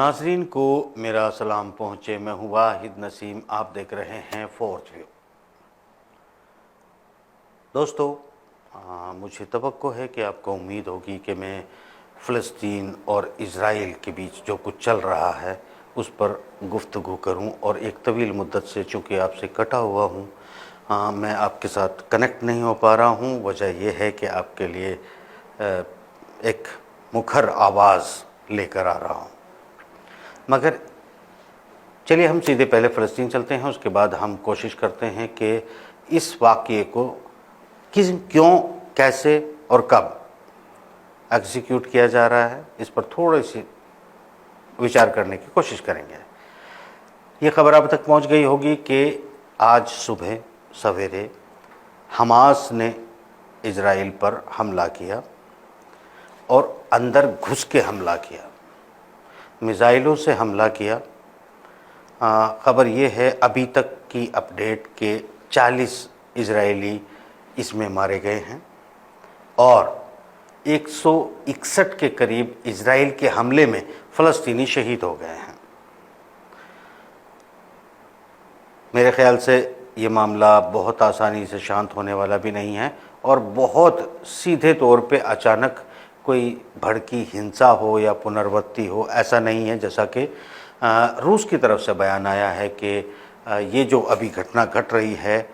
नाजरीन को मेरा सलाम पहुँचे। मैं हूँ वाहिद नसीम, आप देख रहे हैं फोर्थ व्यू। दोस्तों, मुझे तवक्को है कि आपको उम्मीद होगी कि मैं फ़लस्तीन और इज़राइल के बीच जो कुछ चल रहा है उस पर गुफ्तगू करूं, और एक तवील मुद्दत से चूँकि आपसे कटा हुआ हूं, मैं आपके साथ कनेक्ट नहीं हो पा रहा हूं। वजह यह है कि आपके लिए एक मुखर आवाज़ लेकर आ रहा हूं। मगर चलिए हम सीधे पहले फ़लस्तीन चलते हैं, उसके बाद हम कोशिश करते हैं कि इस वाक़ये को क्यों, कैसे और कब एग्जीक्यूट किया जा रहा है, इस पर थोड़ी सी विचार करने की कोशिश करेंगे। ये खबर अब तक पहुंच गई होगी कि आज सुबह सवेरे हमास ने इज़राइल पर हमला किया और अंदर घुस के हमला किया, मिसाइलों से हमला किया। ख़बर ये है अभी तक की अपडेट के 40 इजरायली इसमें मारे गए हैं और 161 के करीब इजराइल के हमले में फ़लस्तीनी शहीद हो गए हैं। मेरे ख़्याल से ये मामला बहुत आसानी से शांत होने वाला भी नहीं है और बहुत सीधे तौर पे अचानक कोई भड़की हिंसा हो या पुनर्वृत्ति हो, ऐसा नहीं है। जैसा कि रूस की तरफ से बयान आया है कि ये जो अभी घटना घट रही है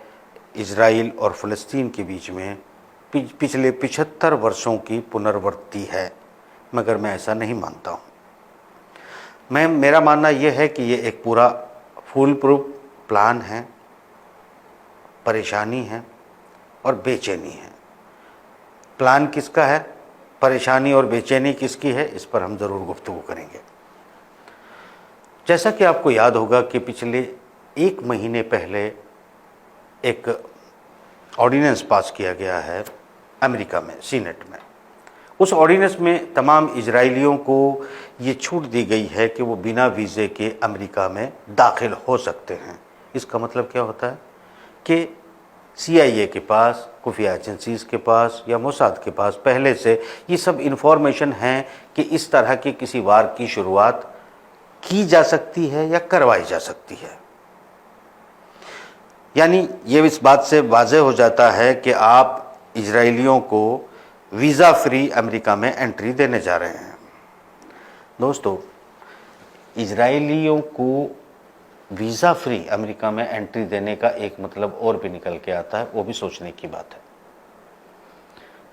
इज़राइल और फ़लस्तीन के बीच में, पिछले 75 वर्षों की पुनर्वृत्ति है, मगर मैं ऐसा नहीं मानता हूँ। मेरा मानना यह है कि ये एक पूरा फूल प्रूफ प्लान है, परेशानी है और बेचैनी है। प्लान किसका है, परेशानी और बेचैनी किसकी है, इस पर हम ज़रूर गुफ्तगू करेंगे। जैसा कि आपको याद होगा कि पिछले 1 महीने पहले एक ऑर्डिनेंस पास किया गया है अमेरिका में, सीनेट में। उस ऑर्डिनेंस में तमाम इजरायलियों को ये छूट दी गई है कि वो बिना वीज़े के अमेरिका में दाखिल हो सकते हैं। इसका मतलब क्या होता है कि CIA के पास, खुफिया एजेंसीज़ के पास या मोसाद के पास पहले से ये सब इन्फॉर्मेशन है कि इस तरह के किसी वार की शुरुआत की जा सकती है या करवाई जा सकती है। यानी ये इस बात से वाज़ेह हो जाता है कि आप इजरायलियों को वीज़ा फ्री अमेरिका में एंट्री देने जा रहे हैं। दोस्तों, इजरायलियों को वीज़ा फ्री अमेरिका में एंट्री देने का एक मतलब और भी निकल के आता है, वो भी सोचने की बात है।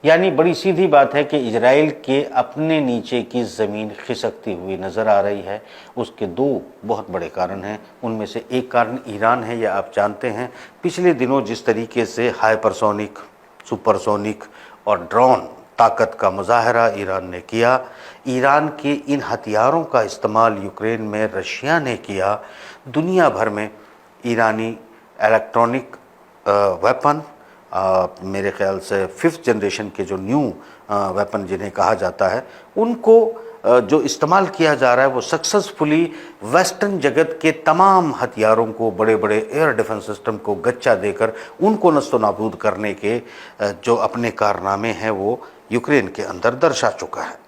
यानी बड़ी सीधी बात है कि इजराइल के अपने नीचे की ज़मीन खिसकती हुई नज़र आ रही है। उसके 2 बहुत बड़े कारण हैं। उनमें से एक कारण ईरान है, या आप जानते हैं पिछले दिनों जिस तरीके से हाइपरसोनिक, सुपरसोनिक और ड्रोन ताकत का मुजाहरा ईरान ने किया। ईरान के इन हथियारों का इस्तेमाल यूक्रेन में रशिया ने किया। दुनिया भर में ईरानी इलेक्ट्रॉनिक वेपन, मेरे ख़्याल से 5th जनरेशन के जो न्यू वेपन जिन्हें कहा जाता है, उनको जो इस्तेमाल किया जा रहा है वो सक्सेसफुली वेस्टर्न जगत के तमाम हथियारों को, बड़े बड़े एयर डिफेंस सिस्टम को गच्चा देकर उनको नस्तो नाबूद करने के जो अपने कारनामे हैं वो यूक्रेन के अंदर दर्शा चुका है।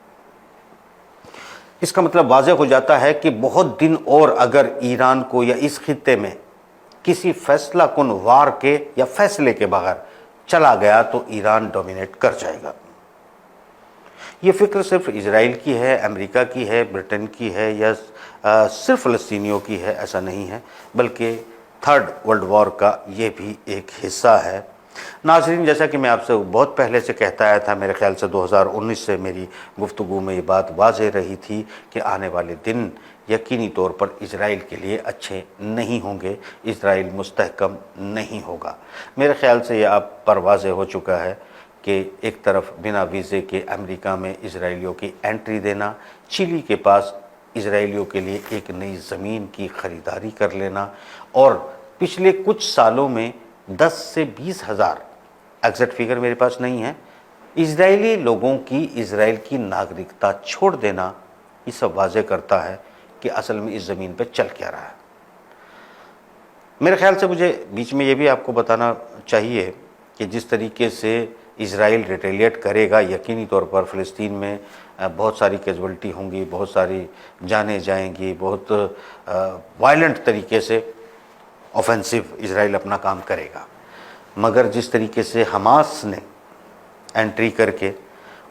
इसका मतलब वाज़ेह हो जाता है कि बहुत दिन और अगर ईरान को या इस खित्ते में किसी फैसला कुन वार के या फैसले के बगैर चला गया तो ईरान डोमिनेट कर जाएगा। ये फिक्र सिर्फ इजराइल की है, अमेरिका की है, ब्रिटेन की है या सिर्फ फ़लस्तीनियों की है, ऐसा नहीं है, बल्कि 3rd वर्ल्ड वॉर का ये भी एक हिस्सा है। नाज़रीन, जैसा कि मैं आपसे बहुत पहले से कहता आया था, मेरे ख़्याल से 2019 से मेरी गुफ्तगू में ये बात वाज़ेह रही थी कि आने वाले दिन यकीनी तौर पर इज़राइल के लिए अच्छे नहीं होंगे, इज़राइल मुस्तहकम नहीं होगा। मेरे ख़्याल से ये अब पर वाज़ेह हो चुका है कि एक तरफ बिना वीज़े के अमेरिका में इज़राइलियों की एंट्री देना, चिली के पास इज़राइलियों के लिए एक नई ज़मीन की ख़रीदारी कर लेना, और पिछले कुछ सालों में 10 से 20 हज़ार, एग्जैक्ट फिगर मेरे पास नहीं है, इज़राइली लोगों की इज़राइल की नागरिकता छोड़ देना, ये सब वाज़ेह करता है कि असल में इस ज़मीन पर चल क्या रहा है। मेरे ख़्याल से मुझे बीच में ये भी आपको बताना चाहिए कि जिस तरीके से इजराइल रिटेलिएट करेगा। यकीनी तौर पर फ़िलिस्तीन में बहुत सारी कैजुअल्टी होंगी, बहुत सारी जानें जाएंगी, बहुत वायलेंट तरीके से ऑफेंसिव इजराइल अपना काम करेगा। मगर जिस तरीके से हमास ने एंट्री करके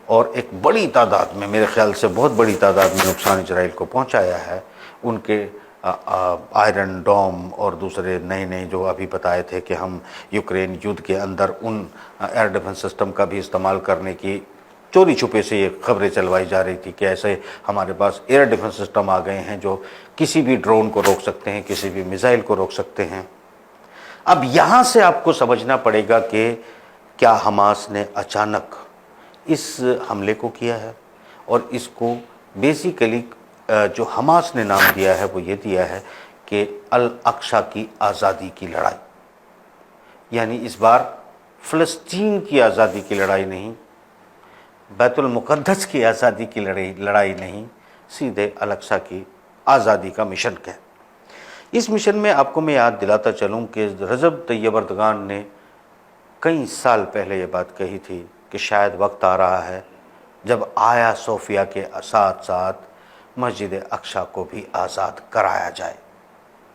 और एक बड़ी तादाद में, मेरे ख्याल से बहुत बड़ी तादाद में नुकसान इजराइल को पहुंचाया है, उनके आयरन डोम और दूसरे नए नए जो अभी बताए थे कि हम यूक्रेन युद्ध के अंदर उन एयर डिफेंस सिस्टम का भी इस्तेमाल करने की चोरी छुपे से ये खबरें चलवाई जा रही थी कि ऐसे हमारे पास एयर डिफेंस सिस्टम आ गए हैं जो किसी भी ड्रोन को रोक सकते हैं, किसी भी मिसाइल को रोक सकते हैं। अब यहाँ से आपको समझना पड़ेगा कि क्या हमास ने अचानक इस हमले को किया है, और इसको बेसिकली जो हमास ने नाम दिया है वो ये दिया है कि अल अक्सा की आज़ादी की लड़ाई। यानी इस बार फ़लस्तीन की आज़ादी की लड़ाई नहीं, बैतुल मुक़द्दस की आज़ादी की लड़ाई नहीं, सीधे अल अक्सा की आज़ादी का मिशन है। इस मिशन में आपको मैं याद दिलाता चलूँ कि रजब तैयब अर्दगान ने कई साल पहले ये बात कही थी कि शायद वक्त आ रहा है जब आया सोफिया के साथ साथ मस्जिद अक्सा को भी आज़ाद कराया जाए।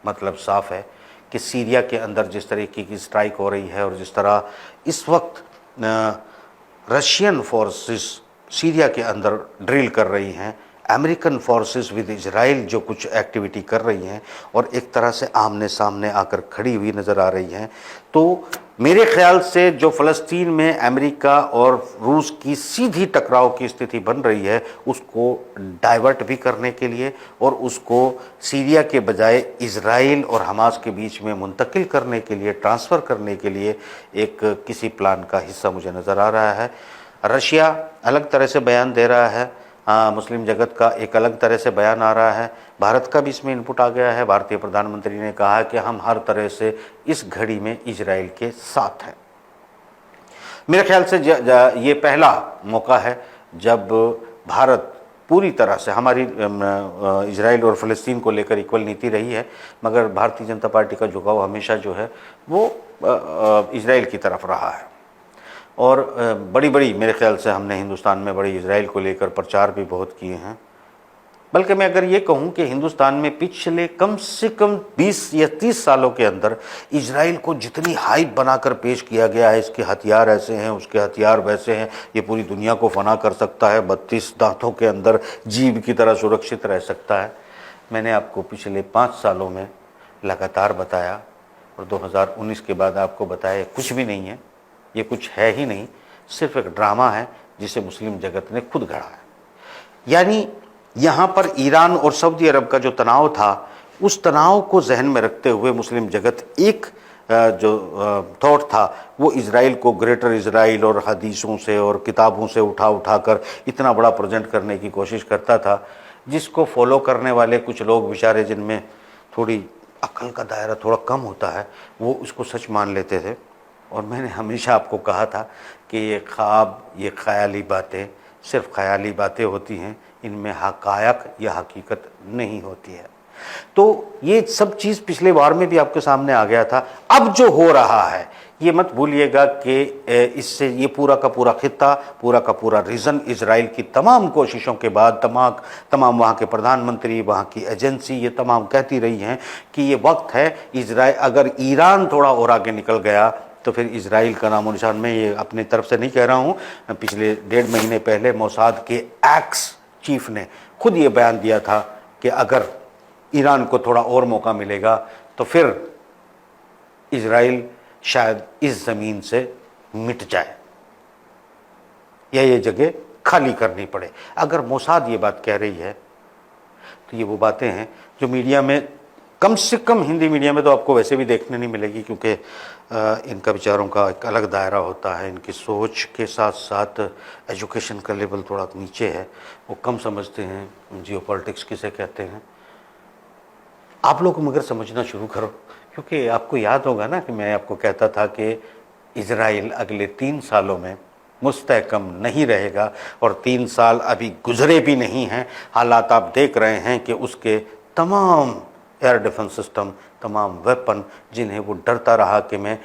मतलब साफ़ है कि सीरिया के अंदर जिस तरीके की स्ट्राइक हो रही है और जिस तरह इस वक्त रशियन फोर्सेस सीरिया के अंदर ड्रिल कर रही हैं, अमेरिकन फोर्सेस विद इजराइल जो कुछ एक्टिविटी कर रही हैं और एक तरह से आमने सामने आकर खड़ी हुई नज़र आ रही हैं, तो मेरे ख्याल से जो फ़लस्तीन में अमेरिका और रूस की सीधी टकराव की स्थिति बन रही है उसको डाइवर्ट भी करने के लिए और उसको सीरिया के बजाय इजराइल और हमास के बीच में मुंतकिल करने के लिए, ट्रांसफ़र करने के लिए एक किसी प्लान का हिस्सा मुझे नज़र आ रहा है। रशिया अलग तरह से बयान दे रहा है, मुस्लिम जगत का एक अलग तरह से बयान आ रहा है, भारत का भी इसमें इनपुट आ गया है। भारतीय प्रधानमंत्री ने कहा है कि हम हर तरह से इस घड़ी में इजराइल के साथ हैं। मेरे ख्याल से ये पहला मौका है जब भारत पूरी तरह से, हमारी इजराइल और फ़लस्तीन को लेकर इक्वल नीति रही है, मगर भारतीय जनता पार्टी का झुकाव हमेशा जो है वो इजराइल की तरफ रहा है। और बड़ी मेरे ख्याल से हमने हिंदुस्तान में बड़ी इजराइल को लेकर प्रचार भी बहुत किए हैं। बल्कि मैं अगर ये कहूँ कि हिंदुस्तान में पिछले कम से कम 20 या 30 सालों के अंदर इजराइल को जितनी हाइप बनाकर पेश किया गया है, इसके हथियार ऐसे हैं, उसके हथियार वैसे हैं, ये पूरी दुनिया को फना कर सकता है, 32 दांतों के अंदर जीव की तरह सुरक्षित रह सकता है। मैंने आपको पिछले 5 सालों में लगातार बताया और 2019 के बाद आपको बताया कुछ भी नहीं है, ये कुछ है ही नहीं, सिर्फ एक ड्रामा है जिसे मुस्लिम जगत ने खुद गढ़ा है। यानी यहाँ पर ईरान और सऊदी अरब का जो तनाव था, उस तनाव को जहन में रखते हुए मुस्लिम जगत एक जो थॉट था वो इजराइल को ग्रेटर इजराइल और हदीसों से और किताबों से उठा कर इतना बड़ा प्रेजेंट करने की कोशिश करता था, जिसको फॉलो करने वाले कुछ लोग बेचारे जिनमें थोड़ी अक्ल का दायरा थोड़ा कम होता है, वो उसको सच मान लेते थे। और मैंने हमेशा आपको कहा था कि ये ख्वाब, ये ख़याली बातें सिर्फ ख़याली बातें होती हैं, इनमें हक़ायक़ या हकीकत नहीं होती है। तो ये सब चीज़ पिछले बार में भी आपके सामने आ गया था। अब जो हो रहा है ये मत भूलिएगा कि इससे ये पूरा का पूरा खित्ता, पूरा का पूरा रीजन इजराइल की तमाम कोशिशों के बाद तमाम वहाँ के प्रधानमंत्री, वहाँ की एजेंसी ये तमाम कहती रही हैं कि ये वक्त है इजराइल, अगर ईरान थोड़ा और आगे निकल गया तो फिर इजराइल का नामो निशान, मैं ये अपनी तरफ से नहीं कह रहा हूँ, पिछले 1.5 महीने पहले मोसाद के एक्स चीफ ने खुद ये बयान दिया था कि अगर ईरान को थोड़ा और मौका मिलेगा तो फिर इजराइल शायद इस ज़मीन से मिट जाए या ये जगह खाली करनी पड़े। अगर मोसाद ये बात कह रही है तो ये वो बातें हैं जो मीडिया में, कम से कम हिंदी मीडिया में तो आपको वैसे भी देखने नहीं मिलेगी, क्योंकि इनका विचारों का एक अलग दायरा होता है, इनकी सोच के साथ साथ एजुकेशन का लेवल थोड़ा नीचे है, वो कम समझते हैं जियोपॉलिटिक्स किसे कहते हैं। आप लोग मगर समझना शुरू करो, क्योंकि आपको याद होगा ना कि मैं आपको कहता था कि इजराइल अगले 3 सालों में मुस्तहकम नहीं रहेगा, और 3 साल अभी गुजरे भी नहीं हैं। हालात आप देख रहे हैं कि उसके तमाम एयर डिफेंस सिस्टम, तमाम वेपन जिन्हें वो डरता रहा कि मैं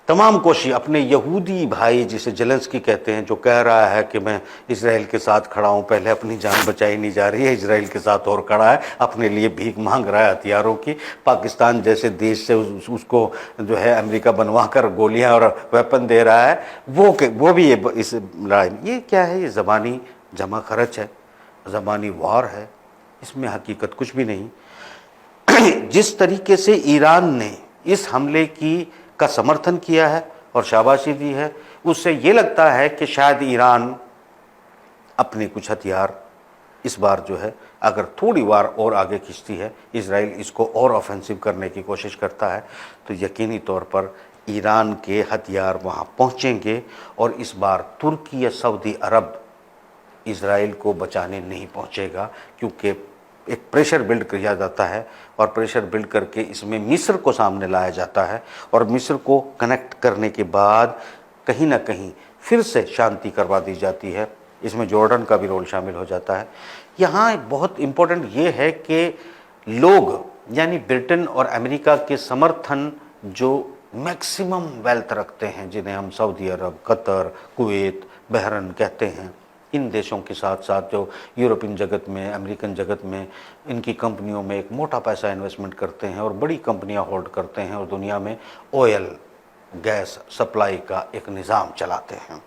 तमाम कोशिश अपने यहूदी भाई जिसे जेलेंस्की कहते हैं, जो कह रहा है कि मैं इसराइल के साथ खड़ा हूं, पहले अपनी जान बचाई नहीं जा रही है, इसराइल के साथ और खड़ा है, अपने लिए भीख मांग रहा है हथियारों की। पाकिस्तान जैसे देश से उसको जो है अमेरिका बनवा कर गोलियां और वेपन दे रहा है, वो भी इस लड़ाई में। ये क्या है? ये ज़बानी जमा खर्च है, ज़बानी वार है, इसमें हकीकत कुछ भी नहीं। जिस तरीके से ईरान ने इस हमले का समर्थन किया है और शाबाशी दी है, उससे ये लगता है कि शायद ईरान अपने कुछ हथियार इस बार जो है अगर थोड़ी बार और आगे खींचती है, इजराइल इसको और ऑफेंसिव करने की कोशिश करता है, तो यकीनी तौर पर ईरान के हथियार वहाँ पहुँचेंगे और इस बार तुर्की या सऊदी अरब इजराइल को बचाने नहीं पहुँचेगा, क्योंकि एक प्रेशर बिल्ड किया जाता है और प्रेशर बिल्ड करके इसमें मिस्र को सामने लाया जाता है और मिस्र को कनेक्ट करने के बाद कहीं ना कहीं फिर से शांति करवा दी जाती है। इसमें जॉर्डन का भी रोल शामिल हो जाता है। यहाँ बहुत इम्पोर्टेंट ये है कि लोग यानी ब्रिटेन और अमेरिका के समर्थन जो मैक्सिमम वेल्थ रखते हैं, जिन्हें हम सऊदी अरब, कतर, कुवैत, बहरीन कहते हैं, इन देशों के साथ साथ जो यूरोपियन जगत में, अमेरिकन जगत में इनकी कंपनियों में एक मोटा पैसा इन्वेस्टमेंट करते हैं और बड़ी कंपनियां होल्ड करते हैं और दुनिया में ऑयल गैस सप्लाई का एक निज़ाम चलाते हैं।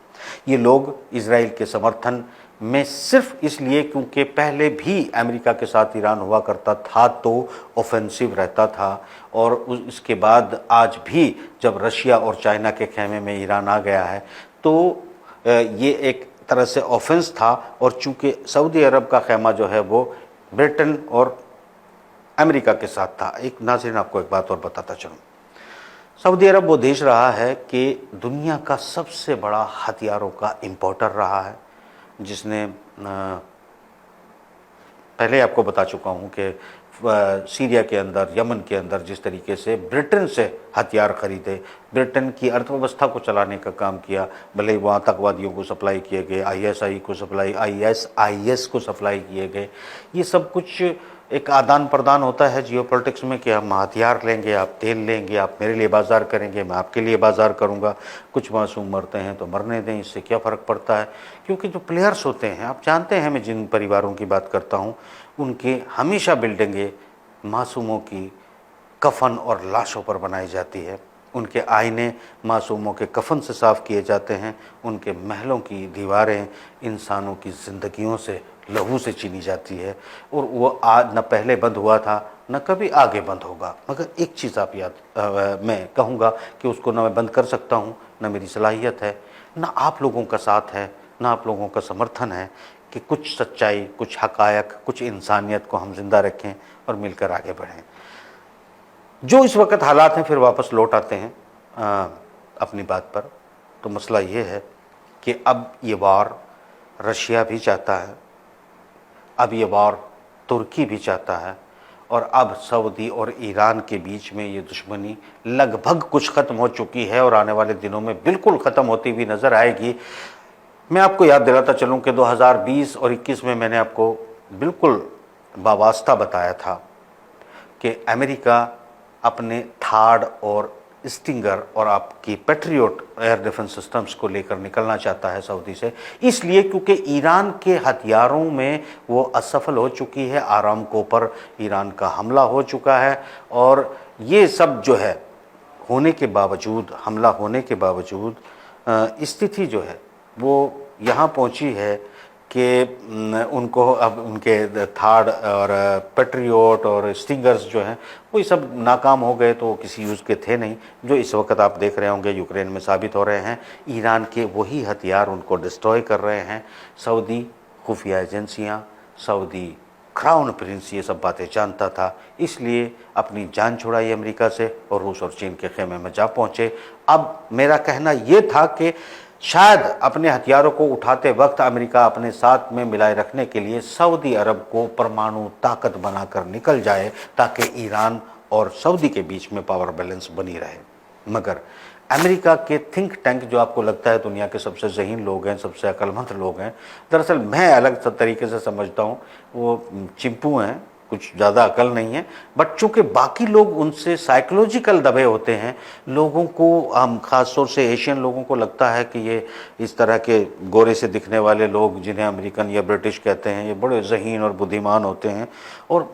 ये लोग इजराइल के समर्थन में सिर्फ इसलिए क्योंकि पहले भी अमेरिका के साथ ईरान हुआ करता था तो ऑफेंसिव रहता था, और इसके बाद आज भी जब रशिया और चाइना के खेमे में ईरान आ गया है तो ये एक तरह से ऑफेंस था। और चूंकि सऊदी अरब का खेमा जो है वो ब्रिटेन और अमेरिका के साथ था। एक नाज़रीन आपको एक बात और बताता चलूँ, सऊदी अरब वो देश रहा है कि दुनिया का सबसे बड़ा हथियारों का इंपोर्टर रहा है, जिसने पहले आपको बता चुका हूँ कि सीरिया के अंदर, यमन के अंदर जिस तरीके से ब्रिटेन से हथियार खरीदे, ब्रिटेन की अर्थव्यवस्था को चलाने का काम किया, भले ही वहाँ आतंकवादियों को सप्लाई किए गए, आईएस को सप्लाई किए गए, ये सब कुछ एक आदान प्रदान होता है जियोपॉलिटिक्स में कि हम हथियार लेंगे, आप तेल लेंगे, आप मेरे लिए बाजार करेंगे, मैं आपके लिए बाजार करूंगा। कुछ मासूम मरते हैं तो मरने दें, इससे क्या फ़र्क पड़ता है। क्योंकि जो प्लेयर्स होते हैं, आप जानते हैं मैं जिन परिवारों की बात करता हूँ, उनके हमेशा बिल्डिंगें मासूमों की कफन और लाशों पर बनाई जाती है, उनके आईने मासूमों के कफन से साफ़ किए जाते हैं, उनके महलों की दीवारें इंसानों की ज़िंदगियों से, लहू से चीनी जाती है, और वो आज न पहले बंद हुआ था न कभी आगे बंद होगा। मगर एक चीज़ आप मैं कहूँगा कि उसको ना मैं बंद कर सकता हूँ, न मेरी सलाहियत है, न आप लोगों का साथ है, न आप लोगों का समर्थन है कि कुछ सच्चाई, कुछ हकायक, कुछ इंसानियत को हम जिंदा रखें और मिलकर आगे बढ़ें। जो इस वक्त हालात हैं, फिर वापस लौट आते हैं अपनी बात पर। तो मसला ये है कि अब ये वार रशिया भी चाहता है, अब ये वार तुर्की भी चाहता है, और अब सऊदी और ईरान के बीच में ये दुश्मनी लगभग कुछ ख़त्म हो चुकी है और आने वाले दिनों में बिल्कुल ख़त्म होती हुई नज़र आएगी। मैं आपको याद दिलाता चलूँ कि 2020 और 21 में मैंने आपको बिल्कुल बावास्ता बताया था कि अमेरिका अपने थार्ड और स्टिंगर और आपकी पैट्रियोट एयर डिफेंस सिस्टम्स को लेकर निकलना चाहता है सऊदी से, इसलिए क्योंकि ईरान के हथियारों में वो असफल हो चुकी है। आरामको पर ईरान का हमला हो चुका है, और ये सब जो है होने के बावजूद, हमला होने के बावजूद स्थिति जो है वो यहाँ पहुँची है कि उनको अब उनके थार्ड और पैट्रियोट और स्टिंगर्स जो हैं वो सब नाकाम हो गए, तो किसी यूज़ के थे नहीं। जो इस वक्त आप देख रहे होंगे यूक्रेन में साबित हो रहे हैं, ईरान के वही हथियार उनको डिस्ट्रॉय कर रहे हैं। सऊदी खुफिया एजेंसियाँ, सऊदी क्राउन प्रिंस ये सब बातें जानता था, इसलिए अपनी जान छुड़ाई अमेरिका से और रूस और चीन के खेमे में जा पहुँचे। अब मेरा कहना ये था कि शायद अपने हथियारों को उठाते वक्त अमेरिका अपने साथ में मिलाए रखने के लिए सऊदी अरब को परमाणु ताकत बनाकर निकल जाए, ताकि ईरान और सऊदी के बीच में पावर बैलेंस बनी रहे। मगर अमेरिका के थिंक टैंक, जो आपको लगता है दुनिया के सबसे ज़हीन लोग हैं, सबसे अक्लमंद लोग हैं, दरअसल मैं अलग तरीके से समझता हूँ, वो चिंपू हैं कुछ ज़्यादा अकल नहीं है, बट चूंकि बाकी लोग उनसे साइकोलॉजिकल दबे होते हैं, लोगों को हम खास तौर से एशियन लोगों को लगता है कि ये इस तरह के गोरे से दिखने वाले लोग जिन्हें अमेरिकन या ब्रिटिश कहते हैं, ये बड़े ज़हीन और बुद्धिमान होते हैं और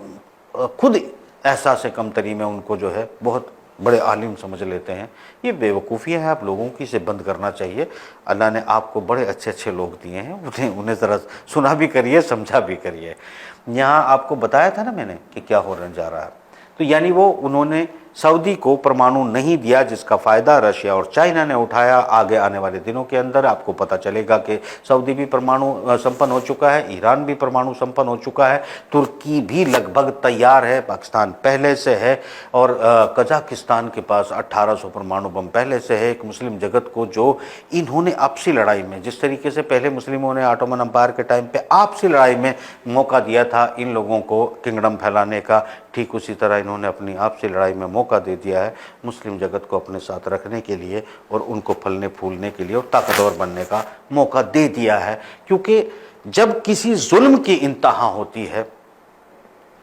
खुद एहसास कमतरी में उनको जो है बहुत बड़े आलिम समझ लेते हैं। ये बेवकूफ़ियाँ है, आप लोगों की इसे बंद करना चाहिए। अल्लाह ने आपको बड़े अच्छे अच्छे लोग दिए हैं, उन्हें ज़रा सुना भी करिए, समझा भी करिए। यहाँ आपको बताया था ना मैंने कि क्या होने जा रहा है, तो यानी वो उन्होंने सऊदी को परमाणु नहीं दिया, जिसका फ़ायदा रशिया और चाइना ने उठाया। आगे आने वाले दिनों के अंदर आपको पता चलेगा कि सऊदी भी परमाणु संपन्न हो चुका है, ईरान भी परमाणु संपन्न हो चुका है, तुर्की भी लगभग तैयार है, पाकिस्तान पहले से है और कजाकिस्तान के पास 1800 परमाणु बम पहले से है। एक मुस्लिम जगत को जो इन्होंने आपसी लड़ाई में, जिस तरीके से पहले मुस्लिमों ने ऑटोमन अम्पायर के टाइम पे आपसी लड़ाई में मौका दिया था इन लोगों को किंगडम फैलाने का, ठीक उसी तरह इन्होंने अपनी आपसी लड़ाई में मौका दे दिया है मुस्लिम जगत को अपने साथ रखने के लिए और उनको फलने फूलने के लिए और ताकतवर बनने का मौका दे दिया है। क्योंकि जब किसी जुल्म की इंतहा होती है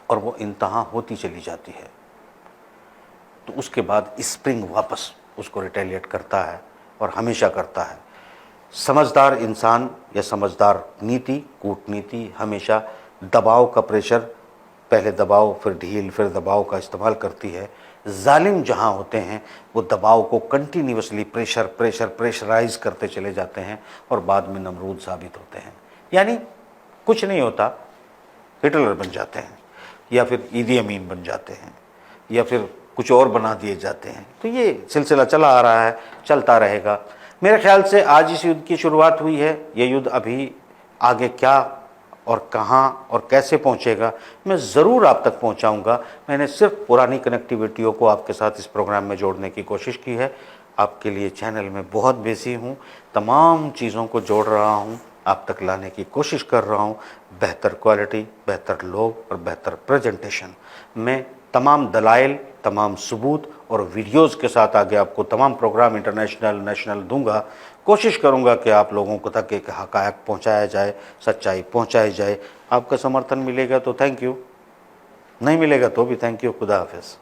और वो इंतहा होती चली जाती है तो उसके बाद स्प्रिंग वापस उसको रिटेलिएट करता है और हमेशा करता है। समझदार इंसान या समझदार नीति, कूटनीति हमेशा दबाव का प्रेशर, पहले दबाव फिर ढील फिर दबाव का इस्तेमाल करती है। जालिम जहाँ होते हैं वो दबाव को कंटिन्यूसली प्रेशराइज करते चले जाते हैं और बाद में नमरूद साबित होते हैं, यानी कुछ नहीं होता, हिटलर बन जाते हैं या फिर ईदी अमीन बन जाते हैं या फिर कुछ और बना दिए जाते हैं। तो ये सिलसिला चला आ रहा है, चलता रहेगा। मेरे ख्याल से आज इस युद्ध की शुरुआत हुई है, ये युद्ध अभी आगे क्या और कहाँ और कैसे पहुँचेगा मैं ज़रूर आप तक पहुँचाऊँगा। मैंने सिर्फ पुरानी कनेक्टिविटियों को आपके साथ इस प्रोग्राम में जोड़ने की कोशिश की है। आपके लिए चैनल में बहुत बिजी हूँ, तमाम चीज़ों को जोड़ रहा हूँ, आप तक लाने की कोशिश कर रहा हूँ। बेहतर क्वालिटी, बेहतर लोग और बेहतर प्रेजेंटेशन, मैं तमाम दलाइल, तमाम सबूत और वीडियोज़ के साथ आगे आपको तमाम प्रोग्राम इंटरनेशनल नेशनल दूंगा। कोशिश करूंगा कि आप लोगों को तक एक हक़ायक़ पहुंचाया जाए, सच्चाई पहुंचाई जाए। आपका समर्थन मिलेगा तो थैंक यू, नहीं मिलेगा तो भी थैंक यू। खुदा हाफिज़।